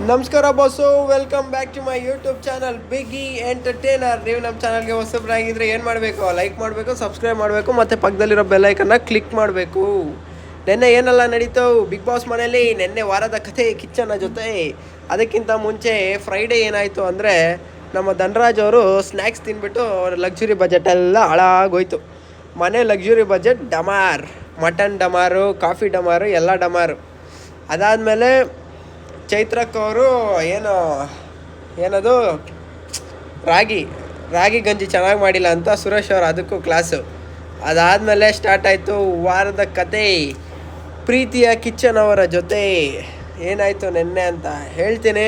ನಮಸ್ಕಾರ boss, welcome back to my YouTube channel ಬಿಗಿ entertainer. ನೀವು ನಮ್ಮ ಚಾನಲ್ಗೆ ಹೊಸಬ್ರಾಗಿದ್ದರೆ ಏನು ಮಾಡಬೇಕು? ಲೈಕ್ ಮಾಡಬೇಕು, ಸಬ್ಸ್ಕ್ರೈಬ್ ಮಾಡಬೇಕು, ಮತ್ತು ಪಕ್ಕದಲ್ಲಿರೋ ಬೆಲ್ಲೈಕನ್ನ ಕ್ಲಿಕ್ ಮಾಡಬೇಕು. ನೆನ್ನೆ ಏನೆಲ್ಲ ನಡೀತು ಬಿಗ್ ಬಾಸ್ ಮನೆಯಲ್ಲಿ? ನೆನ್ನೆ ವಾರದ ಕಥೆ ಕಿಚ್ಚನ ಜೊತೆ. ಅದಕ್ಕಿಂತ ಮುಂಚೆ ಫ್ರೈಡೇ ಏನಾಯಿತು ಅಂದರೆ, ನಮ್ಮ ಧನರಾಜ್ ಅವರು ಸ್ನ್ಯಾಕ್ಸ್ ತಿಂದ್ಬಿಟ್ಟು ಅವ್ರ ಲಕ್ಸುರಿ ಬಜೆಟ್ ಎಲ್ಲ ಹಾಳಾಗೋಯ್ತು. ಮನೆ ಲಕ್ಸುರಿ ಬಜೆಟ್ ಡಮಾರ್, ಮಟನ್ ಡಮಾರು, ಕಾಫಿ ಡಮಾರು, ಎಲ್ಲ ಡಮಾರು. ಅದಾದಮೇಲೆ ಚೈತ್ರಕ್ಕವರು ಏನದು ರಾಗಿ ಗಂಜಿ ಚೆನ್ನಾಗಿ ಮಾಡಿಲ್ಲ ಅಂತ ಸುರೇಶ್ ಅವರು ಅದಕ್ಕೂ ಕ್ಲಾಸು. ಅದಾದಮೇಲೆ ಸ್ಟಾರ್ಟ್ ಆಯಿತು ವಾರದ ಕತೆ. ಪ್ರೀತಿಯ ಕಿಚ್ಚನ್ ಅವರ ಜೊತೆ ಏನಾಯಿತು ನೆನ್ನೆ ಅಂತ ಹೇಳ್ತೀನಿ.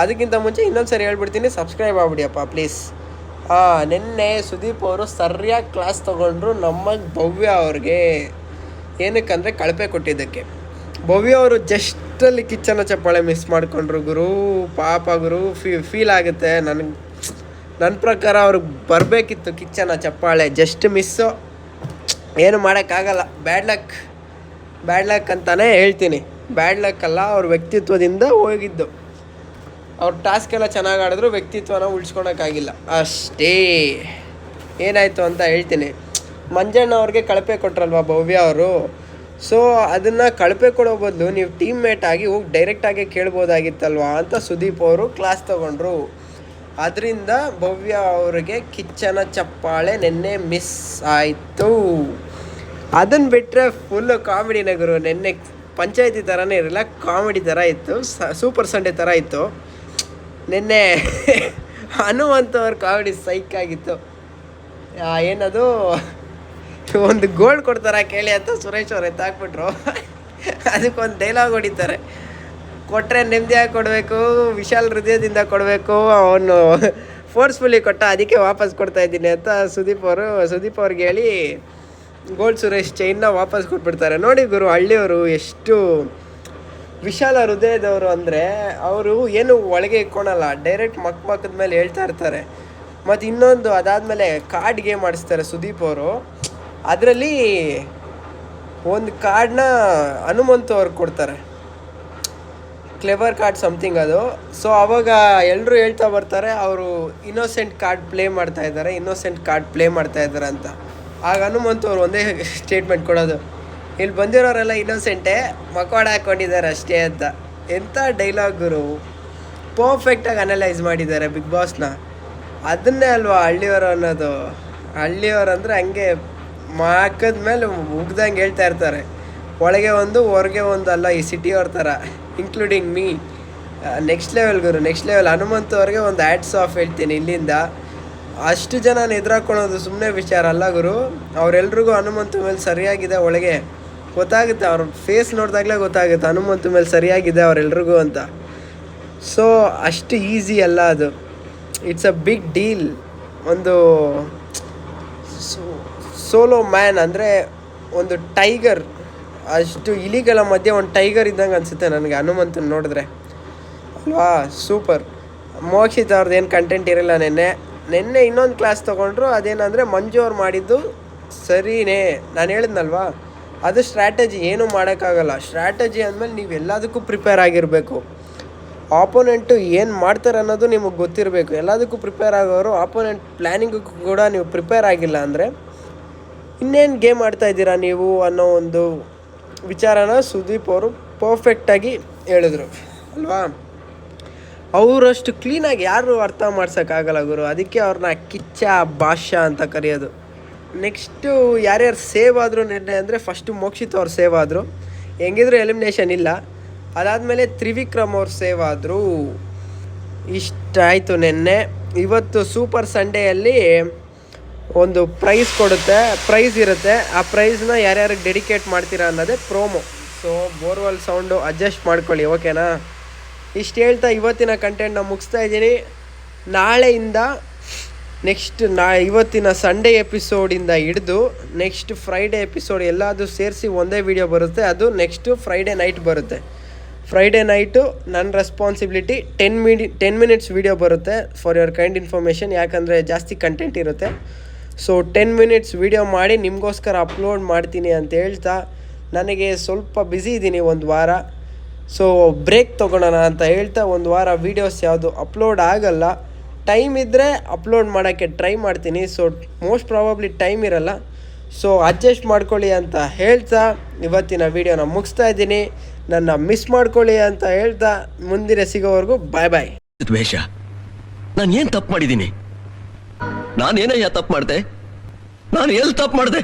ಅದಕ್ಕಿಂತ ಮುಂಚೆ ಇನ್ನೊಂದು ಸರಿ ಹೇಳ್ಬಿಡ್ತೀನಿ, ಸಬ್ಸ್ಕ್ರೈಬ್ ಆಗ್ಬಿಡಿಯಪ್ಪ ಪ್ಲೀಸ್. ನೆನ್ನೆ ಸುದೀಪ್ ಅವರು ಸರಿಯಾಗಿ ಕ್ಲಾಸ್ ತೊಗೊಂಡ್ರು ನಮ್ಮ ಭವ್ಯ ಅವ್ರಿಗೆ. ಏನಕ್ಕಂದರೆ ಕಳಪೆ ಕೊಟ್ಟಿದ್ದಕ್ಕೆ. ಭವ್ಯ ಅವರು ಜಸ್ಟಲ್ಲಿ ಕಿಚ್ಚನ ಚಪ್ಪಾಳೆ ಮಿಸ್ ಮಾಡಿಕೊಂಡ್ರು ಗುರು. ಪಾಪ ಗುರು, ಫೀಲ್ ಆಗುತ್ತೆ ನನ್ನ ಪ್ರಕಾರ ಅವ್ರಿಗೆ ಬರಬೇಕಿತ್ತು ಕಿಚ್ಚನ ಚಪ್ಪಾಳೆ. ಜಸ್ಟ್ ಮಿಸ್ಸು, ಏನು ಮಾಡೋಕ್ಕಾಗಲ್ಲ. ಬ್ಯಾಡ್ ಲಕ್ ಅಂತಲೇ ಹೇಳ್ತೀನಿ. ಬ್ಯಾಡ್ ಲಕ್ ಅಲ್ಲ, ಅವ್ರ ವ್ಯಕ್ತಿತ್ವದಿಂದ ಹೋಗಿದ್ದು. ಅವ್ರ ಟಾಸ್ಕ್ ಎಲ್ಲ ಚೆನ್ನಾಗಿ ಆಡಿದ್ರು, ವ್ಯಕ್ತಿತ್ವನ ಉಳಿಸ್ಕೊಳಕ್ಕಾಗಿಲ್ಲ ಅಷ್ಟೇ. ಏನಾಯಿತು ಅಂತ ಹೇಳ್ತೀನಿ. ಮಂಜಣ್ಣ ಅವ್ರಿಗೆ ಕಳಪೆ ಕೊಟ್ರಲ್ವ ಭವ್ಯ ಅವರು. ಸೊ ಅದನ್ನು ಕಳಪೆ ಕೊಡೋ ಬದಲು ನೀವು ಟೀಮ್ ಮೇಟ್ ಆಗಿ ಹೋಗಿ ಡೈರೆಕ್ಟಾಗಿ ಕೇಳ್ಬೋದಾಗಿತ್ತಲ್ವಾ ಅಂತ ಸುದೀಪ್ ಅವರು ಕ್ಲಾಸ್ ತೊಗೊಂಡ್ರು. ಅದರಿಂದ ಭವ್ಯ ಅವರಿಗೆ ಕಿಚ್ಚನ ಚಪ್ಪಾಳೆ ನೆನ್ನೆ ಮಿಸ್ ಆಯಿತು. ಅದನ್ನು ಬಿಟ್ಟರೆ ಫುಲ್ಲು ಕಾಮಿಡಿ ನಗರು. ನೆನ್ನೆ ಪಂಚಾಯತಿ ಥರನೇ ಇರಲಿಲ್ಲ, ಕಾಮಿಡಿ ಥರ ಇತ್ತು, ಸೂಪರ್ ಸಂಡೇ ಥರ ಇತ್ತು. ನೆನ್ನೆ ಹನುಮಂತವ್ರ ಕಾಮಿಡಿ ಸೈಕಾಗಿತ್ತು. ಏನದು, ಒಂದು ಗೋಲ್ಡ್ ಕೊಡ್ತಾರೆ ಕೇಳಿ ಅಂತ ಸುರೇಶ್ ಅವ್ರು ಎತ್ತಾಕ್ಬಿಟ್ರು. ಅದಕ್ಕೊಂದು ಡೈಲಾಗ್ ಹೊಡಿತಾರೆ, ಕೊಟ್ಟರೆ ನೆಮ್ಮದಿಯಾಗಿ ಕೊಡಬೇಕು, ವಿಶಾಲ್ ಹೃದಯದಿಂದ ಕೊಡಬೇಕು, ಅವನು ಫೋರ್ಸ್ಫುಲಿ ಕೊಟ್ಟ ಅದಕ್ಕೆ ವಾಪಸ್ ಕೊಡ್ತಾಯಿದ್ದೀನಿ ಅಂತ ಸುದೀಪ್ ಅವ್ರಿಗೆ ಹೇಳಿ ಗೋಲ್ಡ್ ಸುರೇಶ್ ಚೈನ್ನ ವಾಪಸ್ ಕೊಟ್ಬಿಡ್ತಾರೆ. ನೋಡಿ ಗುರು, ಹಳ್ಳಿಯವರು ಎಷ್ಟು ವಿಶಾಲ ಹೃದಯದವರು ಅಂದರೆ, ಅವರು ಏನು ಒಳಗೆ ಇಟ್ಕೊಳಲ್ಲ, ಡೈರೆಕ್ಟ್ ಮಕ್ಕದ ಮೇಲೆ ಹೇಳ್ತಾ ಇರ್ತಾರೆ. ಮತ್ತು ಇನ್ನೊಂದು, ಅದಾದಮೇಲೆ ಕಾರ್ಡ್ ಗೇಮ್ ಆಡಿಸ್ತಾರೆ ಸುದೀಪ್ ಅವರು. ಅದರಲ್ಲಿ ಒಂದು ಕಾರ್ಡನ್ನ ಹನುಮಂತು ಅವ್ರಿಗೆ ಕೊಡ್ತಾರೆ, ಕ್ಲೆವರ್ ಕಾರ್ಡ್ ಸಮಥಿಂಗ್ ಅದು. ಸೊ ಆವಾಗ ಎಲ್ಲರೂ ಹೇಳ್ತಾ ಬರ್ತಾರೆ ಅವರು ಇನ್ನೋಸೆಂಟ್ ಕಾರ್ಡ್ ಪ್ಲೇ ಮಾಡ್ತಾ ಇದ್ದಾರೆ ಅಂತ. ಆಗ ಹನುಮಂತು ಅವ್ರು ಒಂದೇ ಸ್ಟೇಟ್ಮೆಂಟ್ ಕೊಡೋದು, ಇಲ್ಲಿ ಬಂದಿರೋರೆಲ್ಲ ಇನ್ನೋಸೆಂಟೇ, ಮಕವಾಡ ಹಾಕ್ಕೊಂಡಿದ್ದಾರೆ ಅಷ್ಟೇ ಅಂತ. ಎಂಥ ಡೈಲಾಗ್ ಗುರು, ಪರ್ಫೆಕ್ಟಾಗಿ ಅನಲೈಸ್ ಮಾಡಿದ್ದಾರೆ ಬಿಗ್ ಬಾಸ್ನ. ಅದನ್ನೇ ಅಲ್ವಾ ಹಳ್ಳಿಯವರು ಅನ್ನೋದು. ಹಳ್ಳಿಯವರು ಅಂದರೆ ಹಂಗೆ ಮಾಕದ ಮೇಲೆ ಉಗ್ದಂಗೆ ಹೇಳ್ತಾ ಇರ್ತಾರೆ, ಒಳಗೆ ಒಂದು ಹೊರಗೆ ಒಂದು ಅಲ್ಲ ಈ ಸಿಟಿಯವ್ರ ಥರ, ಇನ್ಕ್ಲೂಡಿಂಗ್ ಮೀ. ನೆಕ್ಸ್ಟ್ ಲೆವೆಲ್ ಗುರು, ನೆಕ್ಸ್ಟ್ ಲೆವೆಲ್. ಹನುಮಂತ ಅವ್ರಿಗೆ ಒಂದು ಹ್ಯಾಟ್ಸ್ ಆಫ್ ಹೇಳ್ತೀನಿ ಇಲ್ಲಿಂದ. ಅಷ್ಟು ಜನ ಎದುರಾಕೊಳ್ಳೋದು ಸುಮ್ಮನೆ ವಿಚಾರ ಅಲ್ಲ ಗುರು. ಅವರೆಲ್ರಿಗೂ ಹನುಮಂತ ಮೇಲೆ ಸರಿಯಾಗಿದೆ, ಒಳಗೆ ಗೊತ್ತಾಗುತ್ತೆ, ಅವ್ರ ಫೇಸ್ ನೋಡಿದಾಗಲೇ ಗೊತ್ತಾಗುತ್ತೆ ಹನುಮಂತ ಮೇಲೆ ಸರಿಯಾಗಿದೆ ಅವರೆಲ್ರಿಗೂ ಅಂತ. ಸೊ ಅಷ್ಟು ಈಸಿ ಅಲ್ಲ ಅದು, ಇಟ್ಸ್ ಅ ಬಿಗ್ ಡೀಲ್. ಒಂದು ಸೋಲೋ ಮ್ಯಾನ್ ಅಂದರೆ ಒಂದು ಟೈಗರ್, ಅಷ್ಟು ಇಲಿಗಳ ಮಧ್ಯೆ ಒಂದು ಟೈಗರ್ ಇದ್ದಂಗೆ ಅನಿಸುತ್ತೆ ನನಗೆ ಹನುಮಂತನ ನೋಡಿದ್ರೆ ಅಲ್ವಾ. ಸೂಪರ್. ಮೋಕ್ಷಿತ್ ಅವ್ರದ್ದು ಏನು ಕಂಟೆಂಟ್ ಇರಲ್ಲ. ನೆನ್ನೆ ಇನ್ನೊಂದು ಕ್ಲಾಸ್ ತೊಗೊಂಡ್ರು. ಅದೇನಂದರೆ ಮಂಜು ಅವ್ರು ಮಾಡಿದ್ದು ಸರಿನೇ. ನಾನು ಹೇಳಿದ್ನಲ್ವಾ, ಅದು ಸ್ಟ್ರಾಟಜಿ, ಏನೂ ಮಾಡೋಕ್ಕಾಗಲ್ಲ. ಸ್ಟ್ರಾಟಜಿ ಅಂದಮೇಲೆ ನೀವು ಎಲ್ಲದಕ್ಕೂ ಪ್ರಿಪೇರ್ ಆಗಿರಬೇಕು. ಆಪೋನೆಂಟು ಏನು ಮಾಡ್ತಾರೆ ಅನ್ನೋದು ನಿಮಗೆ ಗೊತ್ತಿರಬೇಕು. ಎಲ್ಲದಕ್ಕೂ ಪ್ರಿಪೇರ್ ಆಗೋರು ಆಪೋನೆಂಟ್ ಪ್ಲ್ಯಾನಿಂಗು ಕೂಡ ನೀವು ಪ್ರಿಪೇರ್ ಆಗಿಲ್ಲ ಅಂದರೆ ಇನ್ನೇನು ಗೇಮ್ ಆಡ್ತಾಯಿದ್ದೀರಾ ನೀವು ಅನ್ನೋ ಒಂದು ವಿಚಾರನ ಸುದೀಪ್ ಅವರು ಪರ್ಫೆಕ್ಟಾಗಿ ಹೇಳಿದ್ರು ಅಲ್ವಾ. ಅವರಷ್ಟು ಕ್ಲೀನಾಗಿ ಯಾರು ಅರ್ಥ ಮಾಡ್ಸೋಕ್ಕಾಗಲ್ಲ ಗುರು. ಅದಕ್ಕೆ ಅವ್ರನ್ನ ಕಿಚ್ಚ ಭಾಷಾ ಅಂತ ಕರೆಯೋದು. ನೆಕ್ಸ್ಟು ಯಾರ್ಯಾರು ಸೇವ್ ಆದರು ನೆನ್ನೆ ಅಂದರೆ, ಫಸ್ಟು ಮೋಕ್ಷಿತ್ ಅವ್ರು ಸೇವ್ ಆದರು, ಹೆಂಗಿದ್ರು ಎಲಿಮಿನೇಷನ್ ಇಲ್ಲ. ಅದಾದಮೇಲೆ ತ್ರಿವಿಕ್ರಮ್ ಅವ್ರು ಸೇವ್ ಆದರು. ಇಷ್ಟಾಯಿತು ನೆನ್ನೆ. ಇವತ್ತು ಸೂಪರ್ ಸಂಡೇಯಲ್ಲಿ ಒಂದು ಪ್ರೈಸ್ ಇರುತ್ತೆ. ಆ ಪ್ರೈಸ್ನ ಯಾರ್ಯಾರಿಗೆ ಡೆಡಿಕೇಟ್ ಮಾಡ್ತೀರಾ ಅನ್ನೋದೇ promo. So borewell sound adjust ಮಾಡ್ಕೊಳ್ಳಿ, ಓಕೆನಾ. ಇಷ್ಟು ಹೇಳ್ತಾ ಇವತ್ತಿನ ಕಂಟೆಂಟ್ನ ಮುಗಿಸ್ತಾ ಇದ್ದೀನಿ. ನಾಳೆಯಿಂದ ಇವತ್ತಿನ ಸಂಡೇ ಎಪಿಸೋಡಿಂದ ಹಿಡಿದು ನೆಕ್ಸ್ಟ್ ಫ್ರೈಡೇ ಎಪಿಸೋಡ್ ಎಲ್ಲದೂ ಸೇರಿಸಿ ಒಂದೇ ವಿಡಿಯೋ ಬರುತ್ತೆ. ಅದು ನೆಕ್ಸ್ಟು ಫ್ರೈಡೇ ನೈಟ್ ಬರುತ್ತೆ. ಫ್ರೈಡೇ ನೈಟು ನನ್ನ ರೆಸ್ಪಾನ್ಸಿಬಿಲಿಟಿ. 10 ಮಿನಿಟ್ಸ್ ವೀಡಿಯೋ ಬರುತ್ತೆ, ಫಾರ್ ಯುವರ್ ಕೈಂಡ್ ಇನ್ಫಾರ್ಮೇಷನ್. ಯಾಕಂದರೆ ಜಾಸ್ತಿ ಕಂಟೆಂಟ್ ಇರುತ್ತೆ. ಸೊ 10 ಮಿನಿಟ್ಸ್ ವೀಡಿಯೋ ಮಾಡಿ ನಿಮಗೋಸ್ಕರ ಅಪ್ಲೋಡ್ ಮಾಡ್ತೀನಿ ಅಂತ ಹೇಳ್ತಾ, ನನಗೆ ಸ್ವಲ್ಪ ಬ್ಯುಸಿ ಇದ್ದೀನಿ ಒಂದು ವಾರ. ಸೊ ಬ್ರೇಕ್ ತೊಗೊಳೋಣ ಅಂತ ಹೇಳ್ತಾ ಒಂದು ವಾರ ವೀಡಿಯೋಸ್ ಯಾವುದು ಅಪ್ಲೋಡ್ ಆಗಲ್ಲ. ಟೈಮ್ ಇದ್ದರೆ ಅಪ್ಲೋಡ್ ಮಾಡೋಕ್ಕೆ ಟ್ರೈ ಮಾಡ್ತೀನಿ. ಸೊ ಮೋಸ್ಟ್ ಪ್ರಾಬಬ್ಲಿ ಟೈಮ್ ಇರಲ್ಲ. ಸೊ ಅಡ್ಜಸ್ಟ್ ಮಾಡ್ಕೊಳ್ಳಿ ಅಂತ ಹೇಳ್ತಾ ಇವತ್ತಿನ ವೀಡಿಯೋನ ಮುಗಿಸ್ತಾ ಇದ್ದೀನಿ. ನನ್ನ ಮಿಸ್ ಮಾಡ್ಕೊಳ್ಳಿ ಅಂತ ಹೇಳ್ತಾ ಮುಂದಿನ ಸಿಗೋವರೆಗೂ ಬಾಯ್ ಬಾಯ್. ದ್ವೇಷ, ನಾನು ಏನು ತಪ್ಪು ಮಾಡಿದ್ದೀನಿ? ನಾನೇನಯ್ಯ ತಪ್ಪು ಮಾಡಿದೆ? ನಾನು ಎಲ್ಲಿ ತಪ್ಪು ಮಾಡಿದೆ?